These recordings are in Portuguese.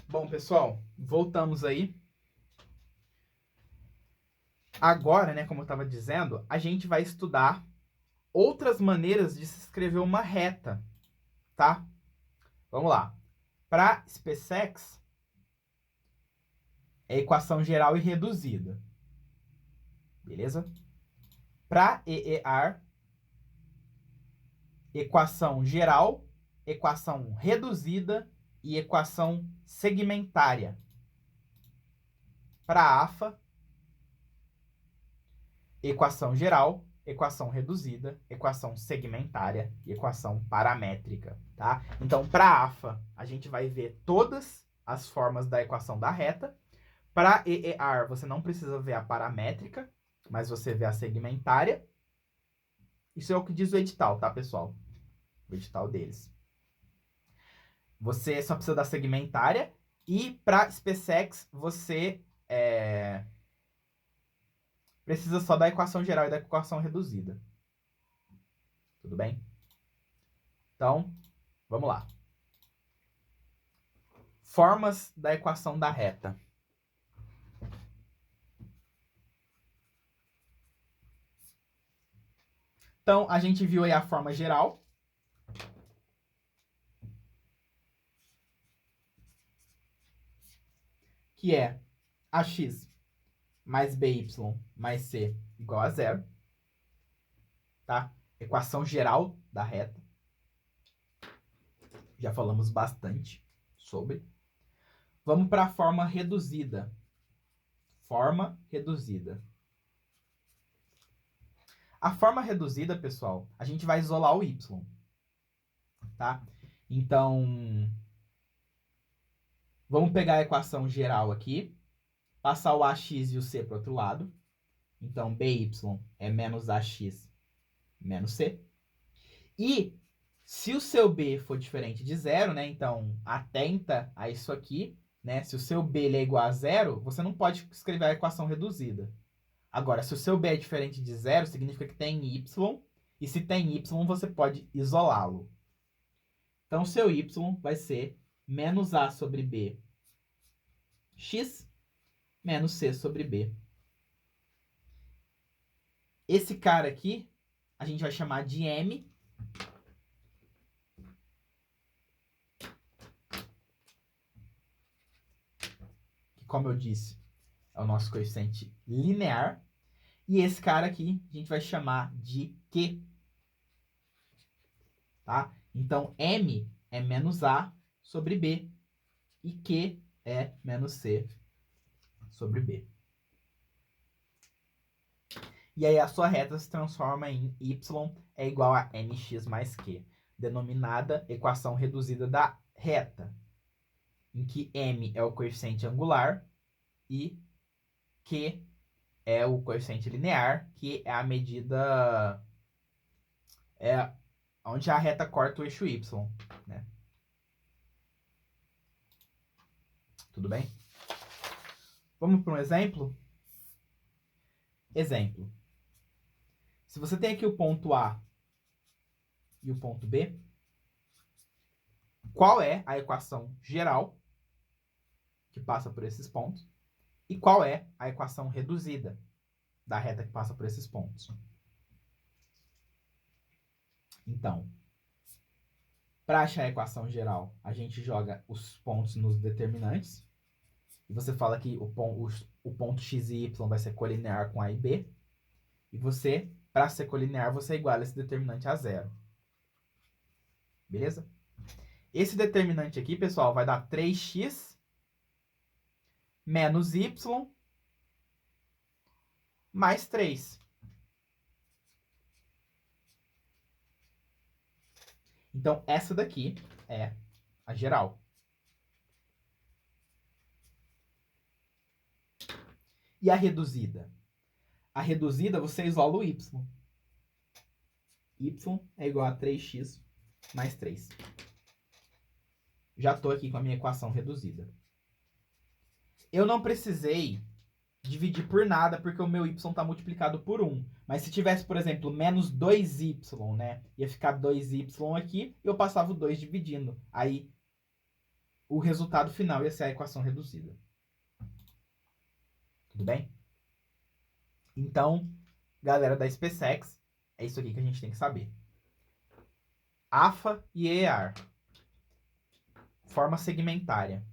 Bom, pessoal, voltamos aí. Agora, né, como eu estava dizendo, a gente vai estudar outras maneiras de se escrever uma reta, tá? Vamos lá. Para SpaceX, é equação geral e reduzida. Beleza? Para EER, equação geral, equação reduzida e equação segmentária. Para AFA, equação geral, equação reduzida, equação segmentária e equação paramétrica, tá? Então, para AFA, a gente vai ver todas as formas da equação da reta. Para EER, você não precisa ver a paramétrica, mas você vê a segmentária. Isso é o que diz o edital, tá, pessoal? O edital deles. Você só precisa da segmentária. E para SpaceX, você precisa só da equação geral e da equação reduzida. Tudo bem? Então, vamos lá. Formas da equação da reta. Então, a gente viu aí a forma geral. Que é ax mais by mais c igual a zero. Tá? Equação geral da reta. Já falamos bastante sobre. Vamos para a forma reduzida. Forma reduzida. A forma reduzida, pessoal, a gente vai isolar o y. Tá? Então, vamos pegar a equação geral aqui. Passar o ax e o c para o outro lado. Então, by é menos ax menos c. E se o seu b for diferente de zero, né? Então, atenta a isso aqui, né? Se o seu b é igual a zero, você não pode escrever a equação reduzida. Agora, se o seu b é diferente de zero, significa que tem y. E se tem y, você pode isolá-lo. Então, o seu y vai ser menos a sobre b x menos c sobre b. Esse cara aqui, a gente vai chamar de m. Que, como eu disse, é o nosso coeficiente linear. E esse cara aqui, a gente vai chamar de Q. Tá? Então, m é menos a sobre b. E Q é menos c sobre b. E aí a sua reta se transforma em y é igual a nx mais q, denominada equação reduzida da reta, em que m é o coeficiente angular e q é o coeficiente linear, que é a medida onde a reta corta o eixo y, né? Tudo bem? Vamos para um exemplo? Exemplo. Se você tem aqui o ponto A e o ponto B, qual é a equação geral que passa por esses pontos? E qual é a equação reduzida da reta que passa por esses pontos? Então, para achar a equação geral, a gente joga os pontos nos determinantes. E você fala que o ponto x e y vai ser colinear com A e B. E você, para ser colinear, você iguala esse determinante a zero. Beleza? Esse determinante aqui, pessoal, vai dar 3x menos y mais 3. Então, essa daqui é a geral. E a reduzida? A reduzida, você isola o y. Y é igual a 3x mais 3. Já estou aqui com a minha equação reduzida. Eu não precisei dividir por nada, porque o meu y está multiplicado por 1. Mas se tivesse, por exemplo, menos 2y, né? Ia ficar 2y aqui, e eu passava o 2 dividindo. Aí, o resultado final ia ser a equação reduzida. Tudo bem? Então, galera da SpaceX, é isso aqui que a gente tem que saber. AFA e EAR. Forma segmentária.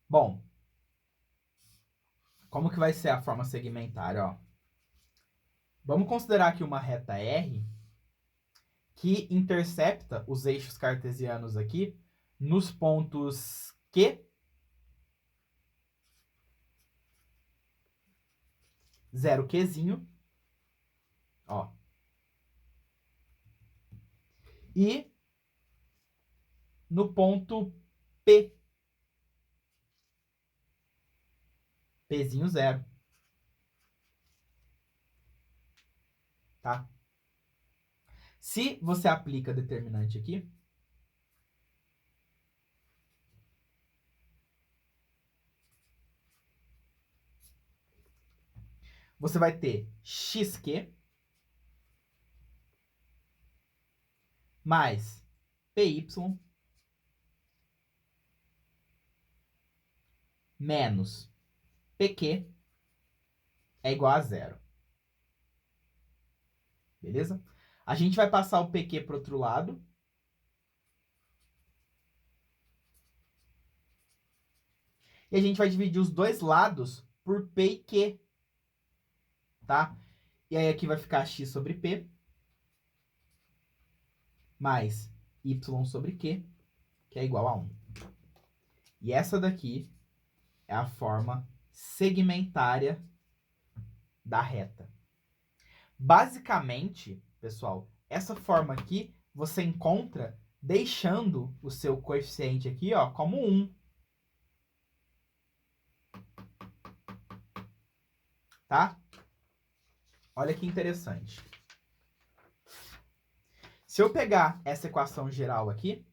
Bom, como que vai ser a forma segmentária? Ó? Vamos considerar aqui uma reta R que intercepta os eixos cartesianos aqui nos pontos Q, 0Qzinho, ó, e no ponto P, Pzinho 0. Tá? Se você aplica determinante aqui, você vai ter xq mais py menos pq é igual a 0. Beleza? A gente vai passar o pq para o outro lado. E a gente vai dividir os dois lados por p e q. Tá? E aí aqui vai ficar x sobre p mais y sobre q, que é igual a 1. E essa daqui é a forma segmentária da reta. Basicamente, pessoal, essa forma aqui você encontra deixando o seu coeficiente aqui, ó, como 1. Tá? Olha que interessante. Se eu pegar essa equação geral aqui,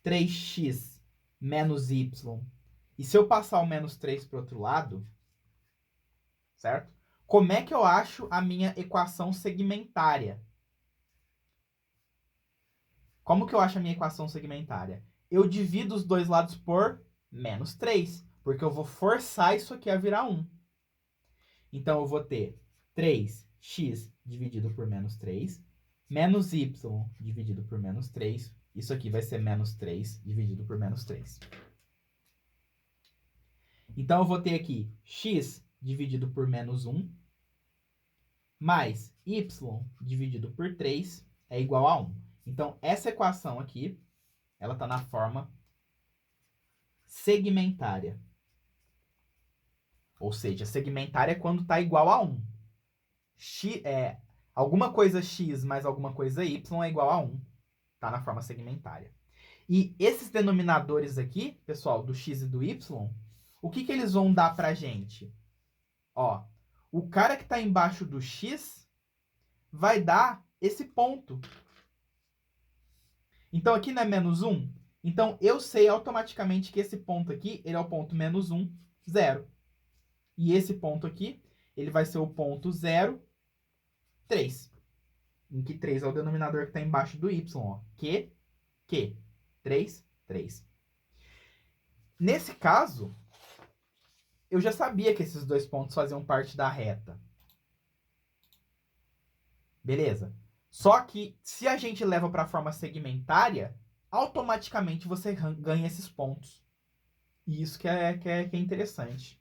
3x menos y, e se eu passar o menos 3 para o outro lado, certo? Como é que eu acho a minha equação segmentária? Como que eu acho a minha equação segmentária? Eu divido os dois lados por menos 3, porque eu vou forçar isso aqui a virar 1. Então, eu vou ter 3x dividido por menos 3, menos y dividido por menos 3. Isso aqui vai ser menos 3 dividido por menos 3. Então, eu vou ter aqui x dividido por menos 1, mais y dividido por 3 é igual a 1. Então, essa equação aqui, ela está na forma segmentária. Ou seja, segmentária é quando está igual a 1. Alguma coisa x mais alguma coisa y é igual a 1. Está na forma segmentária. E esses denominadores aqui, pessoal, do x e do y, o que eles vão dar para a gente? Ó, o cara que está embaixo do x vai dar esse ponto. Então, aqui não é menos 1? Então, eu sei automaticamente que esse ponto aqui, ele é o ponto menos 1, 0. E esse ponto aqui, ele vai ser o ponto 0, 3. Em que 3 é o denominador que está embaixo do y. Ó. Que, 3, 3. Nesse caso, eu já sabia que esses dois pontos faziam parte da reta. Beleza? Só que, se a gente leva para a forma segmentária, automaticamente você ganha esses pontos. E isso que é interessante.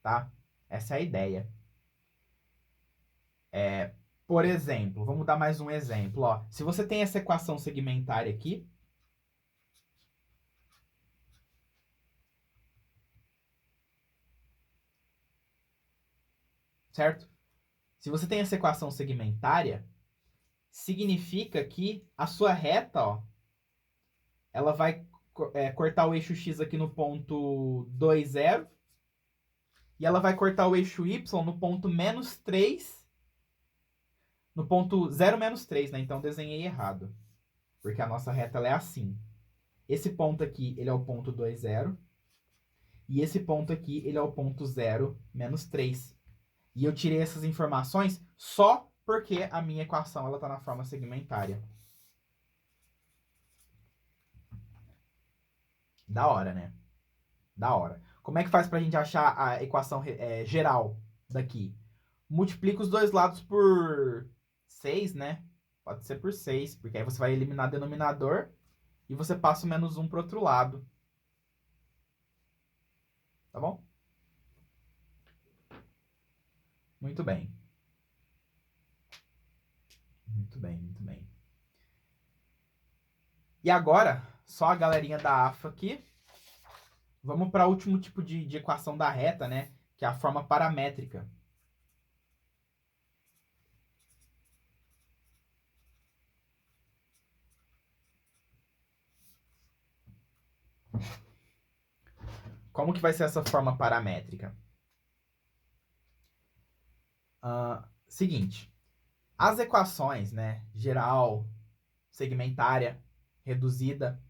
Tá? Essa é a ideia. Por exemplo, vamos dar mais um exemplo. Ó. Se você tem essa equação segmentária aqui, certo? Se você tem essa equação segmentária, significa que a sua reta, ó, ela vai cortar o eixo x aqui no ponto 2, 0, e ela vai cortar o eixo y no ponto menos 3, no ponto 0, menos 3, né? Então, desenhei errado, porque a nossa reta ela é assim. Esse ponto aqui, ele é o ponto 2, 0. E esse ponto aqui, ele é o ponto 0, menos 3. E eu tirei essas informações só porque a minha equação ela está na forma segmentária. Da hora, né? Da hora. Como é que faz para a gente achar a equação geral daqui? Multiplica os dois lados por 6, né? Pode ser por 6, porque aí você vai eliminar o denominador e você passa o menos 1 para o outro lado. Tá bom? Muito bem. Muito bem, muito bem. E agora, só a galerinha da AFA aqui. Vamos para o último tipo de equação da reta, né? Que é a forma paramétrica. Como que vai ser essa forma paramétrica? Seguinte. As equações, né? Geral, segmentária, reduzida,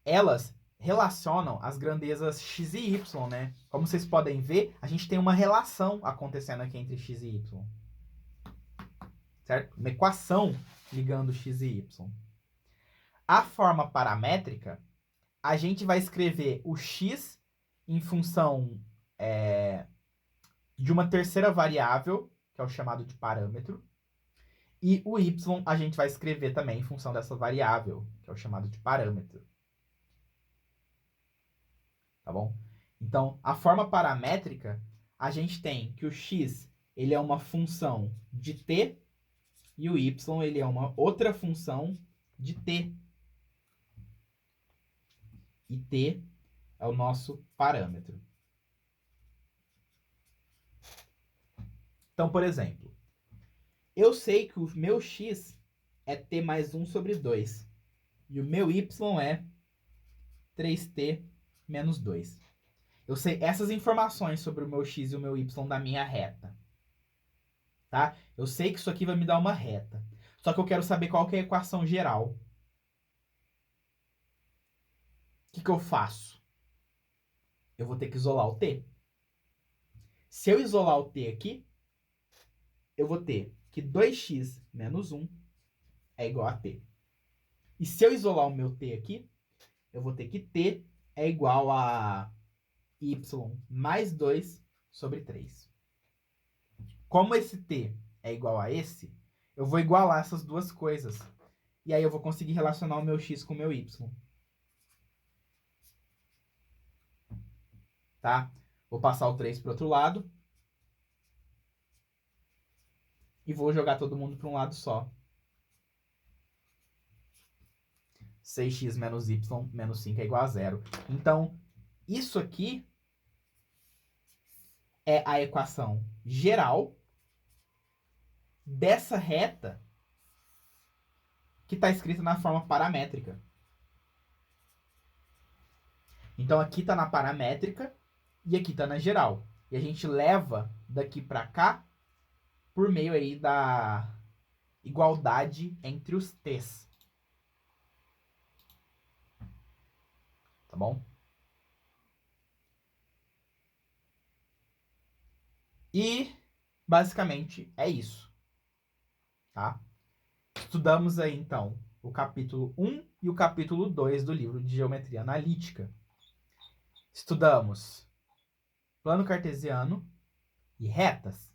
elas relacionam as grandezas x e y, né? Como vocês podem ver, a gente tem uma relação acontecendo aqui entre x e y. Certo? Uma equação ligando x e y. A forma paramétrica, a gente vai escrever o x em função de uma terceira variável, que é o chamado de parâmetro, e o y a gente vai escrever também em função dessa variável, que é o chamado de parâmetro. Tá bom? Então, a forma paramétrica, a gente tem que o x ele é uma função de t e o y ele é uma outra função de t. E t é o nosso parâmetro. Então, por exemplo, eu sei que o meu x é t mais 1 sobre 2. E o meu y é 3t menos 2. Eu sei essas informações sobre o meu x e o meu y da minha reta. Tá? Eu sei que isso aqui vai me dar uma reta. Só que eu quero saber qual que é a equação geral. O que eu faço? Eu vou ter que isolar o t. Se eu isolar o t aqui, eu vou ter que 2x menos 1 é igual a t. E se eu isolar o meu t aqui, eu vou ter que t é igual a y mais 2 sobre 3. Como esse t é igual a esse, eu vou igualar essas duas coisas. E aí eu vou conseguir relacionar o meu x com o meu y. Tá? Vou passar o 3 para o outro lado. E vou jogar todo mundo para um lado só. 6x menos y menos 5 é igual a 0. Então, isso aqui é a equação geral dessa reta que está escrita na forma paramétrica. Então, aqui está na paramétrica e aqui está na geral. E a gente leva daqui para cá por meio aí da igualdade entre os t's. Tá bom? E, basicamente, é isso. Tá? Estudamos aí, então, o capítulo 1 e o capítulo 2 do livro de Geometria Analítica. Estudamos plano cartesiano e retas,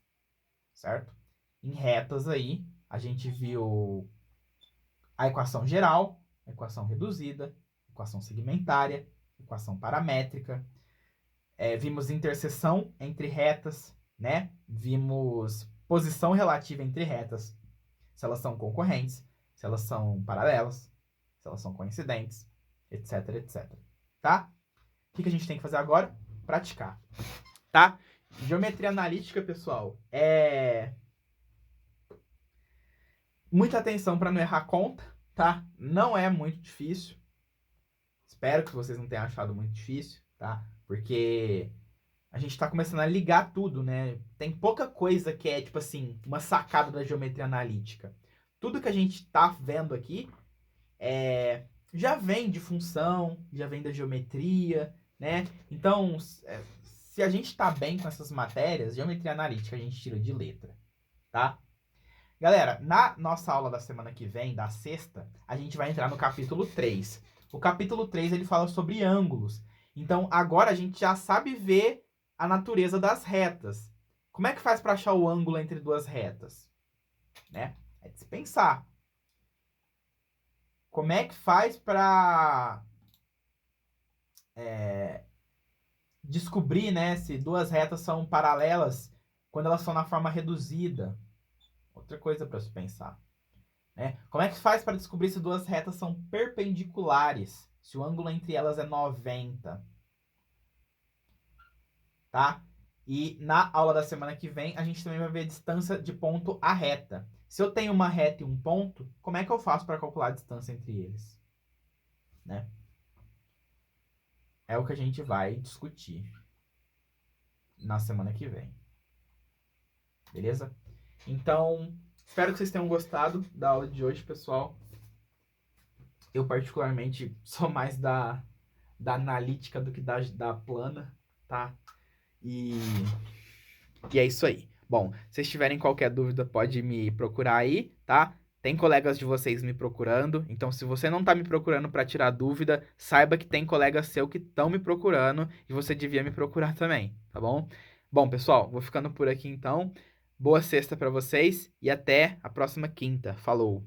certo? Em retas aí, a gente viu a equação geral, a equação reduzida, a equação segmentária, a equação paramétrica. Vimos interseção entre retas, né? Vimos posição relativa entre retas, se elas são concorrentes, se elas são paralelas, se elas são coincidentes, etc, etc. Tá? O que a gente tem que fazer agora? Praticar. Tá? Geometria analítica, pessoal, muita atenção para não errar conta, tá? Não é muito difícil. Espero que vocês não tenham achado muito difícil, tá? Porque a gente tá começando a ligar tudo, né? Tem pouca coisa que é, tipo assim, uma sacada da geometria analítica. Tudo que a gente tá vendo aqui já vem de função, já vem da geometria, né? Então, se a gente tá bem com essas matérias, geometria analítica a gente tira de letra, tá? Galera, na nossa aula da semana que vem, da sexta, a gente vai entrar no capítulo 3. O capítulo 3 ele fala sobre ângulos. Então, agora a gente já sabe ver a natureza das retas. Como é que faz para achar o ângulo entre duas retas? Né? É de se pensar. Como é que faz para descobrir, né, se duas retas são paralelas quando elas são na forma reduzida? Outra coisa para se pensar. Né? Como é que faz para descobrir se duas retas são perpendiculares? Se o ângulo entre elas é 90. Tá? E na aula da semana que vem, a gente também vai ver a distância de ponto a reta. Se eu tenho uma reta e um ponto, como é que eu faço para calcular a distância entre eles? Né? É o que a gente vai discutir na semana que vem. Beleza? Então, espero que vocês tenham gostado da aula de hoje, pessoal. Eu, particularmente, sou mais da analítica do que da plana, tá? E é isso aí. Bom, se vocês tiverem qualquer dúvida, pode me procurar aí, tá? Tem colegas de vocês me procurando, então se você não tá me procurando para tirar dúvida, saiba que tem colegas seu que estão me procurando e você devia me procurar também, tá bom? Bom, pessoal, vou ficando por aqui então. Boa sexta para vocês e até a próxima quinta. Falou!